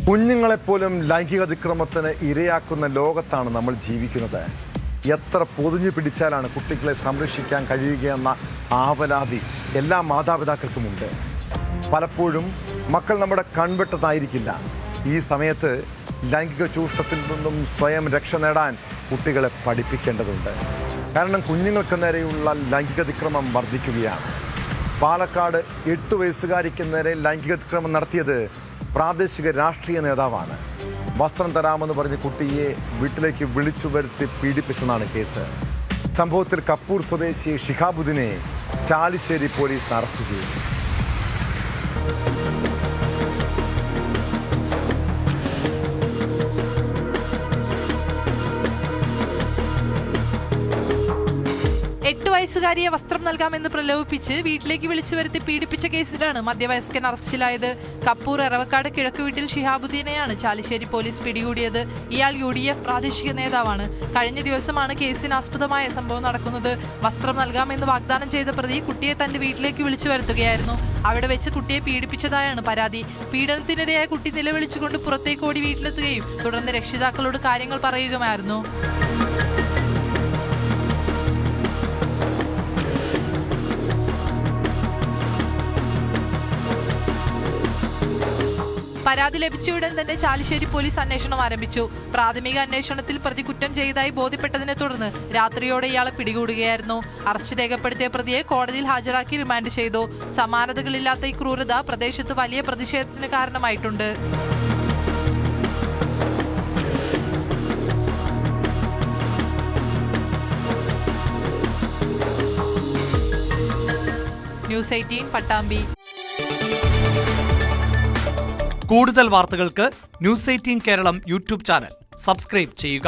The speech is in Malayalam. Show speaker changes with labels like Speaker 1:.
Speaker 1: കുഞ്ഞുങ്ങളെപ്പോലും ലൈംഗിക അതിക്രമത്തിന് ഇരയാക്കുന്ന ലോകത്താണ് നമ്മൾ ജീവിക്കുന്നത്. എത്ര പൊതിഞ്ഞു പിടിച്ചാലാണ് കുട്ടികളെ സംരക്ഷിക്കാൻ കഴിയുകയെന്ന ആവലാതി എല്ലാ മാതാപിതാക്കൾക്കുമുണ്ട്. പലപ്പോഴും മക്കൾ നമ്മുടെ കൺവെട്ടതായിരിക്കില്ല. ഈ സമയത്ത് ലൈംഗിക ചൂഷണത്തിൽ നിന്നും സ്വയം രക്ഷ നേടാൻ കുട്ടികളെ പഠിപ്പിക്കേണ്ടതുണ്ട്. കാരണം കുഞ്ഞുങ്ങൾക്ക് നേരെയുള്ള ലൈംഗിക അതിക്രമം വർദ്ധിക്കുകയാണ്. പാലക്കാട് 8 വയസ്സുകാരിക്ക് നേരെ ലൈംഗിക അതിക്രമം നടത്തിയത് പ്രാദേശിക രാഷ്ട്രീയ നേതാവാണ്. വസ്ത്രം തരാമെന്ന് പറഞ്ഞ് കുട്ടിയെ വീട്ടിലേക്ക് വിളിച്ചു വരുത്തി പീഡിപ്പിച്ചെന്നാണ് കേസ്. സംഭവത്തിൽ കപ്പൂർ സ്വദേശി ഷിഹാബുദ്ദീനെ ചാലിശ്ശേരി പോലീസ് അറസ്റ്റ് ചെയ്തു.
Speaker 2: വയസ്സുകാരിയെ വസ്ത്രം നൽകാമെന്ന് പ്രലോഭിപ്പിച്ച് വീട്ടിലേക്ക് വിളിച്ചു വരുത്തി പീഡിപ്പിച്ച കേസിലാണ് മധ്യവയസ്കൻ അറസ്റ്റിലായത്. കപ്പൂർ എറവക്കാട് കിഴക്ക് വീട്ടിൽ ഷിഹാബുദ്ദീനെയാണ് ചാലിശ്ശേരി പോലീസ് പിടികൂടിയത്. ഇയാൾ UDF പ്രാദേശിക നേതാവാണ്. കഴിഞ്ഞ ദിവസമാണ് കേസിനാസ്പദമായ സംഭവം നടക്കുന്നത്. വസ്ത്രം നൽകാമെന്ന് വാഗ്ദാനം ചെയ്ത പ്രതി കുട്ടിയെ തന്റെ വീട്ടിലേക്ക് വിളിച്ചു വരുത്തുകയായിരുന്നു. അവിടെ വെച്ച് കുട്ടിയെ പീഡിപ്പിച്ചതായാണ് പരാതി. പീഡനത്തിനിരയായ കുട്ടി നിലവിളിച്ചുകൊണ്ട് പുറത്തേക്ക് ഓടി വീട്ടിലെത്തുകയും തുടർന്ന് രക്ഷിതാക്കളോട് കാര്യങ്ങൾ പറയുകയുമായിരുന്നു. പരാതി ലഭിച്ചയുടൻ തന്നെ ചാലിശ്ശേരി പോലീസ് അന്വേഷണം ആരംഭിച്ചു. പ്രാഥമിക അന്വേഷണത്തിൽ പ്രതി കുറ്റം ചെയ്തതായി ബോധ്യപ്പെട്ടതിനെ തുടർന്ന് രാത്രിയോടെ ഇയാളെ പിടികൂടുകയായിരുന്നു. അറസ്റ്റ് രേഖപ്പെടുത്തിയ പ്രതിയെ കോടതിയിൽ ഹാജരാക്കി റിമാൻഡ് ചെയ്തു. സമാനതകളില്ലാത്ത ഈ ക്രൂരത പ്രദേശത്ത് വലിയ പ്രതിഷേധത്തിന് കാരണമായിട്ടുണ്ട്. ന്യൂസ് 18 പട്ടാമ്പി.
Speaker 3: കൂടുതൽ വാർത്തകൾക്ക് news 18 Keralam YouTube channel subscribe ചെയ്യുക.